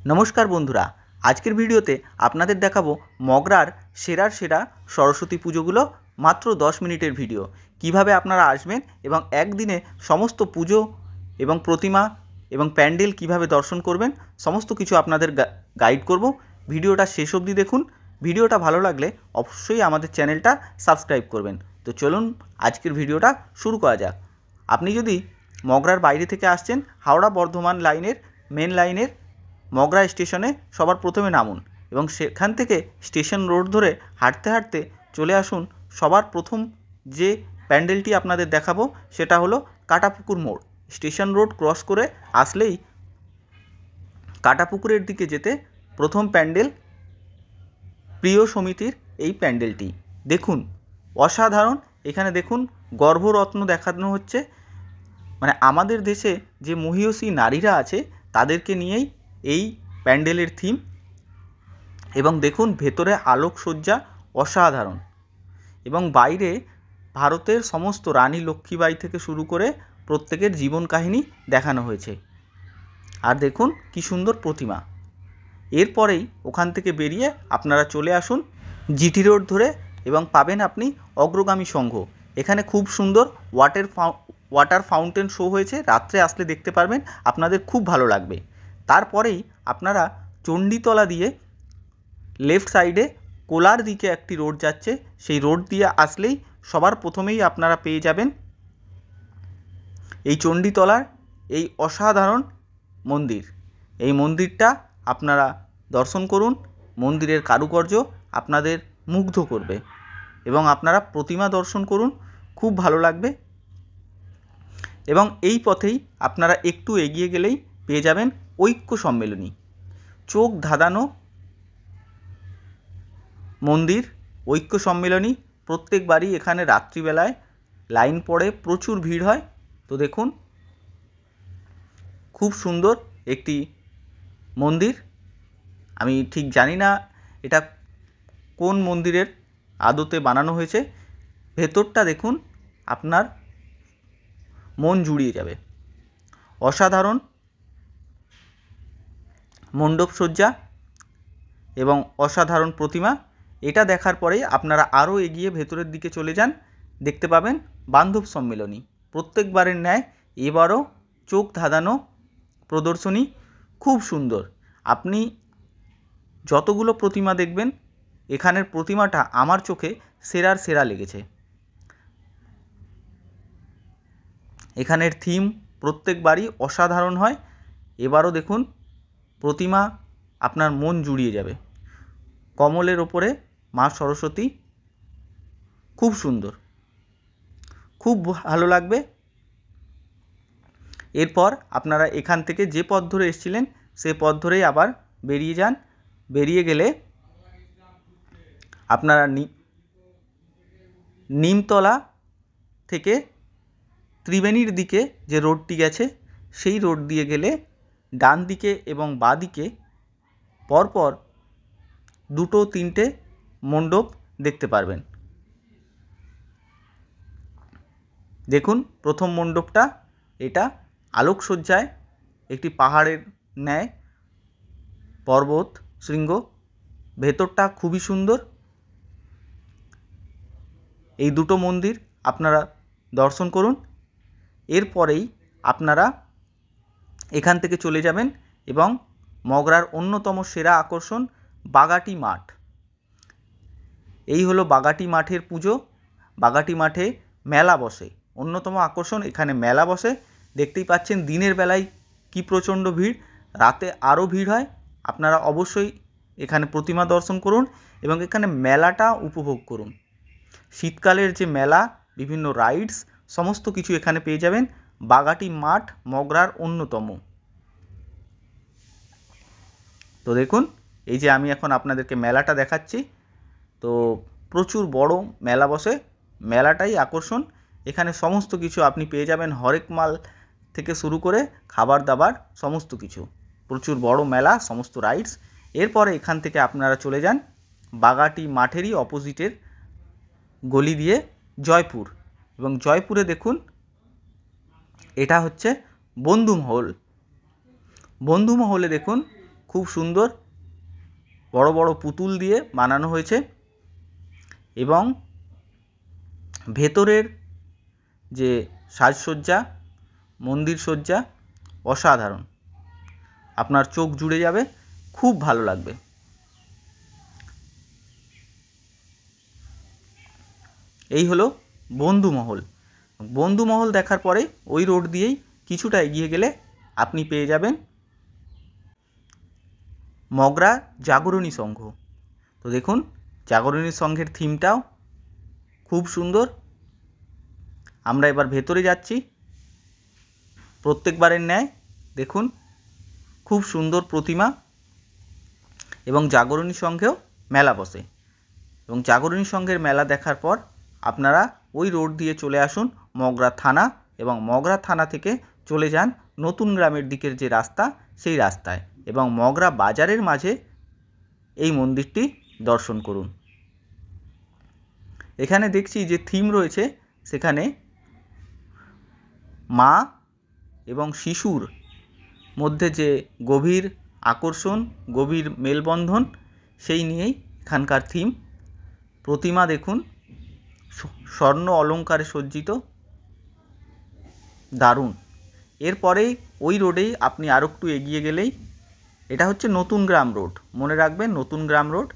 नमस्कार बंधुरा आजकेर भिडियोते आपनादेर देखाबो मगरार सेरार सेरा सरस्वती पुजोगुलो मात्र 10 मिनिटेर भिडियो किभाबे आपनारा आसबेन एबं एकदिने समस्त पुजो एबं प्रतिमा एबं पैंडेल किभाबे दर्शन करबेन समस्त किछु आपनादेर गाइड करब। भिडियोटा शेष अब्दि देखुन। भिडियोटा भालो लागले अवश्यई आमादेर चैनेलटा सबस्क्राइब करबेन। तो चलुन आजकेर भिडियोटा शुरू करा जाक। आपनि जदि मगरार बाइरे थेके आसछेन हावड़ा बर्धमान लाइनेर मेन लाइनेर मगरा स्टेशने सबार प्रथमे नामुन एबं सेखान थेके स्टेशन रोड धरे हाঁটতে हाঁটতে चले आसुन सबार प्रथम जे पैंडेलटी आपनादेर देखाबो सेटा हलो काटापुकुर मोड़। स्टेशन रोड क्रस करे आसलेई काटापुकुरेर दिके जेते प्रथम पैंडेल प्रिय समितिर এই पैंडेलटी देखुन असाधारण। एखाने देखुन गर्भरत्न देखानो हच्छे, माने आमादेर देशे जे महिषी नारीरा आछे तादेरके नियेई এই প্যান্ডেলের থিম এবং দেখুন ভেতরে আলোকসজ্জা অসাধারণ এবং বাইরে ভারতের সমস্ত রানী লক্ষ্মীবাই থেকে শুরু করে প্রত্যেকের জীবন কাহিনী দেখানো হয়েছে। আর দেখুন কি সুন্দর প্রতিমা। এরপরেই ওখান থেকে বেরিয়ে আপনারা চলে আসুন জিটি রোড ধরে এবং পাবেন আপনি অগ্রগামী সংঘ। এখানে খুব সুন্দর ওয়াটার ফাউন্টেন শো হয়েছে, রাত্রে আসলে দেখতে পারবেন, আপনাদের খুব ভালো লাগবে। তারপরেই আপনারা চণ্ডীতলা দিয়ে লেফট সাইডে কোলার দিকে একটি রোড যাচ্ছে, সেই রোড দিয়ে আসলেই সবার প্রথমেই আপনারা পেয়ে যাবেন এই চণ্ডীতলার এই অসাধারণ মন্দির। এই মন্দিরটা আপনারা দর্শন করুন। মন্দিরের কারুকার্য আপনাদের মুগ্ধ করবে এবং আপনারা প্রতিমা দর্শন করুন, খুব ভালো লাগবে। এবং এই পথেই আপনারা একটু এগিয়ে গেলেই পেয়ে যাবেন ঐক্য সম্মেলনী, চোখ ধাঁধানো মন্দির। ঐক্য সম্মেলনী প্রত্যেকবারই এখানে রাত্রিবেলায় লাইন পড়ে, প্রচুর ভিড় হয়। তো দেখুন খুব সুন্দর একটি মন্দির। আমি ঠিক জানি না এটা কোন মন্দিরের আদতে বানানো হয়েছে। ভেতরটা দেখুন, আপনার মন জুড়িয়ে যাবে। অসাধারণ মণ্ডপসজ্জা এবং অসাধারণ প্রতিমা। এটা দেখার পরেই আপনারা আরও এগিয়ে ভেতরের দিকে চলে যান, দেখতে পাবেন বান্ধব সম্মেলনী। প্রত্যেকবারের ন্যায় এবারও চোখ ধাঁধানো প্রদর্শনী, খুব সুন্দর। আপনি যতগুলো প্রতিমা দেখবেন, এখানের প্রতিমাটা আমার চোখে সেরার সেরা লেগেছে। এখানের থিম প্রত্যেকবারই অসাধারণ হয়। এবারও দেখুন প্রতিমা আপনার মন জুড়িয়ে যাবে। কমলের ওপরে মা সরস্বতী, খুব সুন্দর, খুব ভালো লাগবে। এরপর আপনারা এখান থেকে যে পথ ধরে এসেছিলেন সে পথ ধরেই আবার বেরিয়ে যান। বেরিয়ে গেলে আপনারা নিমতলা থেকে ত্রিবেণীর দিকে যে রোডটি গেছে সেই রোড দিয়ে গেলে ডান দিকে এবং বাঁ দিকে পরপর দুটো তিনটে মণ্ডপ দেখতে পারবেন। দেখুন প্রথম মণ্ডপটা, এটা আলোকসজ্জায় একটি পাহাড়ের ন্যায় পর্বত শৃঙ্গ, ভেতরটা খুবই সুন্দর। এই দুটো মন্দির আপনারা দর্শন করুন। এরপরেই আপনারা এখান থেকে চলে যাবেন এবং মগরার অন্যতম সেরা আকর্ষণ বাগাটি মাঠ। এই হলো বাগাটি মাঠের পুজো। বাগাটি মাঠে মেলা বসে, অন্যতম আকর্ষণ। এখানে মেলা বসে, দেখতেই পাচ্ছেন দিনের বেলায় কি প্রচণ্ড ভিড়, রাতে আরও ভিড় হয়। আপনারা অবশ্যই এখানে প্রতিমা দর্শন করুন এবং এখানে মেলাটা উপভোগ করুন। শীতকালের যে মেলা, বিভিন্ন রাইডস, সমস্ত কিছু এখানে পেয়ে যাবেন। বাগাটি মাঠ মগরার অন্যতম। তো দেখুন এই যে আমি এখন আপনাদেরকে মেলাটা দেখাচ্ছি। তো প্রচুর বড় মেলা বসে, মেলাটাই আকর্ষণ। এখানে সমস্ত কিছু আপনি পেয়ে যাবেন, হরেক মাল থেকে শুরু করে খাবার দাবার সমস্ত কিছু। প্রচুর বড় মেলা, সমস্ত রাইডস। এরপরে এখান থেকে আপনারা চলে যান বাগাটি মাঠেরই অপোজিটের গলি দিয়ে জয়পুর। এবং জয়পুরে দেখুন এটা হচ্ছে বন্ধুমহল। বন্ধুমহলে দেখুন খুব সুন্দর বড় বড় পুতুল দিয়ে বানানো হয়েছে এবং ভেতরের যে সাজসজ্জা, মন্দির সজ্জা অসাধারণ। আপনার চোখ জুড়ে যাবে, খুব ভালো লাগবে। এই হলো বন্ধুমহল। বন্ধুমহল দেখার পরে ওই রোড দিয়েই কিছুটা এগিয়ে গেলে আপনি পেয়ে যাবেন মগরা জাগরণী সংঘ। তো দেখুন, জাগরণী সংঘের থিমটাও খুব সুন্দর। আমরা এবার ভেতরে যাচ্ছি। প্রত্যেকবারের ন্যায় দেখুন খুব সুন্দর প্রতিমা এবং জাগরণী সংঘেও মেলা বসে। এবং জাগরণী সংঘের মেলা দেখার পর আপনারা ওই রোড দিয়ে চলে আসুন মগরা থানা, এবং মগরা থানা থেকে চলে যান নতুন গ্রামের দিকের যে রাস্তা, সেই রাস্তায়, এবং মগরা বাজারের মাঝে এই মন্দিরটি দর্শন করুন। এখানে দেখছি যে থিম রয়েছে, সেখানে মা এবং শিশুর মধ্যে যে গভীর আকর্ষণ, গভীর মেলবন্ধন, সেই নিয়েই এখানকার থিম। প্রতিমা দেখুন স্বর্ণ অলঙ্কারে সজ্জিত, দারুণ। এরপরেই ওই রোডেই আপনি আরও একটু এগিয়ে গেলেই, এটা হচ্ছে নতুন গ্রাম রোড, মনে রাখবেন নতুন গ্রাম রোড।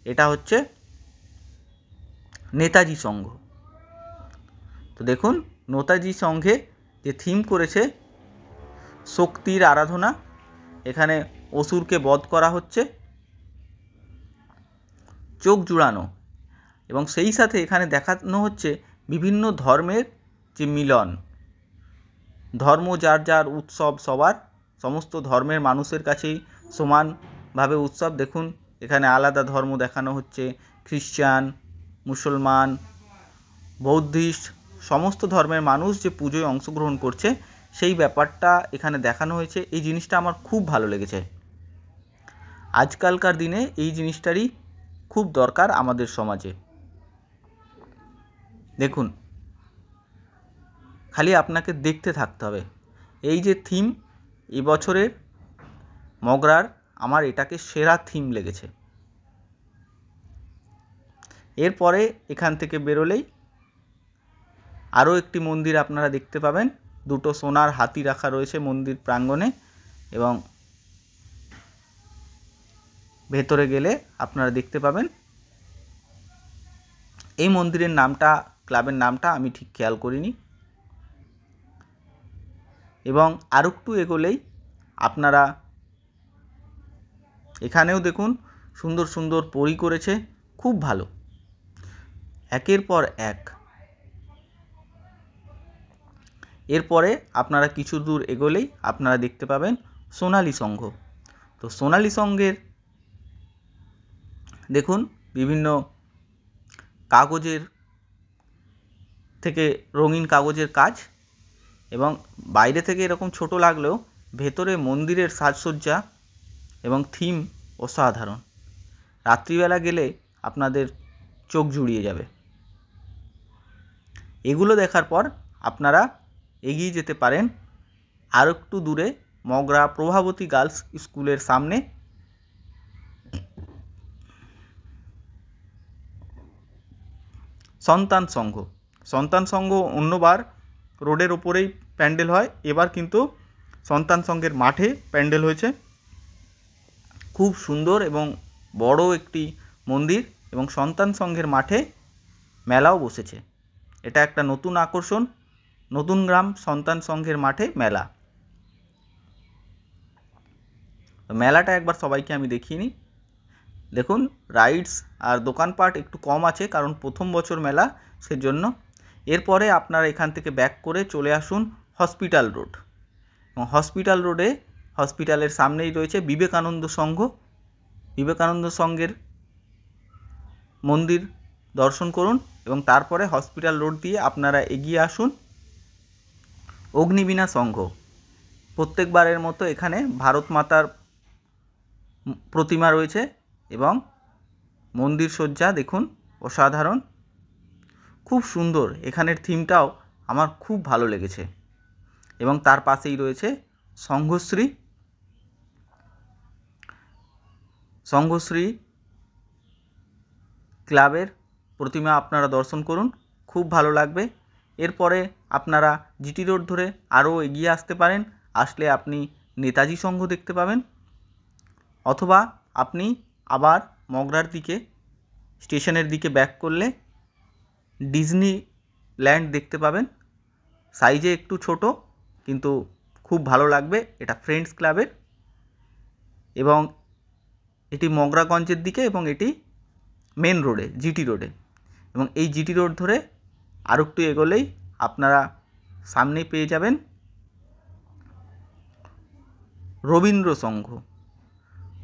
এটা হচ্ছে নেতাজি সংঘ। তো দেখুন নেতাজি সংঘে যে থিম করেছে শক্তির আরাধনা, এখানে অসুরকে বধ করা হচ্ছে, চোখ জুড়ানো, এবং সেই সাথে এখানে দেখানো হচ্ছে বিভিন্ন ধর্মের যে মিলন। ধর্ম যার যার উৎসব সবার, সমস্ত ধর্মের মানুষের কাছেই সমানভাবে উৎসব। দেখুন এখানে আলাদা ধর্ম দেখানো হচ্ছে, খ্রিস্টান, মুসলমান, বৌদ্ধিস্ট, সমস্ত ধর্মের মানুষ যে পুজোয় অংশগ্রহণ করছে, সেই ব্যাপারটা এখানে দেখানো হয়েছে। এই জিনিসটা আমার খুব ভালো লেগেছে। আজকালকার দিনে এই জিনিসটারই খুব দরকার আমাদের সমাজে। দেখুন খালি আপনাকে দেখতে থাকতে হবে। এই যে থিম এবছরের মগরার, আমার এটাকে সেরা থিম লেগেছে। এরপরে এখান থেকে বেরোলেই আরও একটি মন্দির আপনারা দেখতে পাবেন। দুটো সোনার হাতি রাখা রয়েছে মন্দির প্রাঙ্গণে, এবং ভেতরে গেলে আপনারা দেখতে পাবেন এই মন্দিরের নামটা, ক্লাবের নামটা আমি ঠিক খেয়াল করিনি। এবং আরও একটু এগোলেই আপনারা এখানেও দেখুন সুন্দর সুন্দর পরী করেছে, খুব ভালো, একের পর এক। এরপরে আপনারা কিছু দূর এগোলেই আপনারা দেখতে পাবেন সোনালী সংঘ। তো সোনালী সংঘের দেখুন বিভিন্ন কাগজের থেকে রঙিন কাগজের কাজ, এবং বাইরে থেকে এরকম ছোট লাগলেও ভেতরে মন্দিরের সাজসজ্জা এবং থিম অসাধারণ। রাত্রিবেলা গেলে আপনাদের চোখ জুড়িয়ে যাবে। এগুলো দেখার পর আপনারা এগিয়ে যেতে পারেন আরও একটু দূরে মগরা প্রভাবতী গার্লস স্কুলের সামনে। সন্তান সংঘ। সন্তান সংঘ অন্যবার রোডের ওপরেই প্যান্ডেল হয়, এবার কিন্তু সন্তান সংঘের মাঠে প্যান্ডেল হয়েছে। খুব সুন্দর এবং বড় একটি মন্দির, এবং সন্তান সংঘের মাঠে মেলাও বসেছে। এটা একটা নতুন আকর্ষণ, নতুন গ্রাম সন্তান সংঘের মাঠে মেলা। মেলাটা একবার সবাইকে আমি দেখিয়ে নিই। দেখুন রাইডস আর দোকানপাট একটু কম আছে, কারণ প্রথম বছর মেলা, সেজন্য। এরপরে আপনারা এখান থেকে ব্যাক করে চলে আসুন হসপিটাল রোড, এবং হসপিটাল রোডে হসপিটালের সামনেই রয়েছে বিবেকানন্দ সংঘ। বিবেকানন্দ সংঘের মন্দির দর্শন করুন, এবং তারপরে হসপিটাল রোড দিয়ে আপনারা এগিয়ে আসুন অগ্নিবীণা সংঘ। প্রত্যেকবারের মতো এখানে ভারত মাতার প্রতিমা রয়েছে, এবং মন্দির সজ্জা দেখুন অসাধারণ, খুব সুন্দর। এখানের থিমটাও আমার খুব ভালো লেগেছে। এবং তার পাশেই রয়েছে সংঘশ্রী সংঘশ্রী ক্লাবের প্রতিমা আপনারা দর্শন করুন, খুব ভালো লাগবে। এরপরে আপনারা জিটি রোড ধরে আরও এগিয়ে আসতে পারেন, আসলে আপনি নেতাজি সংঘ দেখতে পাবেন, অথবা আপনি আবার মগরার দিকে স্টেশনের দিকে ব্যাক করলে ডিজনি ল্যান্ড দেখতে পাবেন। সাইজে একটু ছোট, কিন্তু খুব ভালো লাগবে। এটা ফ্রেন্ডস ক্লাবের, এবং এটি মগরাগঞ্জের দিকে, এবং এটি মেন রোডে, জিটি রোডে। এবং এই জিটি রোড ধরে আর একটু এগোলেই আপনারা সামনে পেয়ে যাবেন রবীন্দ্র সংঘ।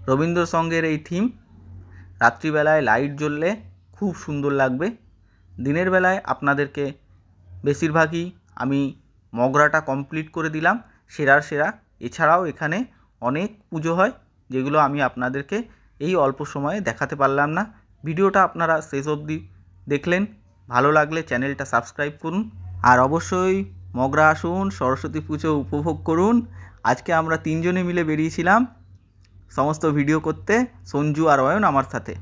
রবীন্দ্র সংঘের এই থিম রাত্রিবেলায় লাইট জ্বললে খুব সুন্দর লাগবে। দিনের বেলায় আপনাদেরকে বেশিরভাগই আমি মগরাটা কমপ্লিট করে দিলাম সেরার সেরা। এছাড়াও এখানে অনেক পুজো হয়, যেগুলো আমি আপনাদেরকে এই অল্প সময়ে দেখাতে পারলাম না। ভিডিওটা আপনারা শেষ অবধি দেখলেন, ভালো লাগলে চ্যানেলটা সাবস্ক্রাইব করুন, আর অবশ্যই মগরা আসুন, সরস্বতী পুজো উপভোগ করুন। আজকে আমরা 3 জনে মিলে বেরিয়েছিলাম সমস্ত ভিডিও করতে, সঞ্জু আর অয়ন আমার সাথে।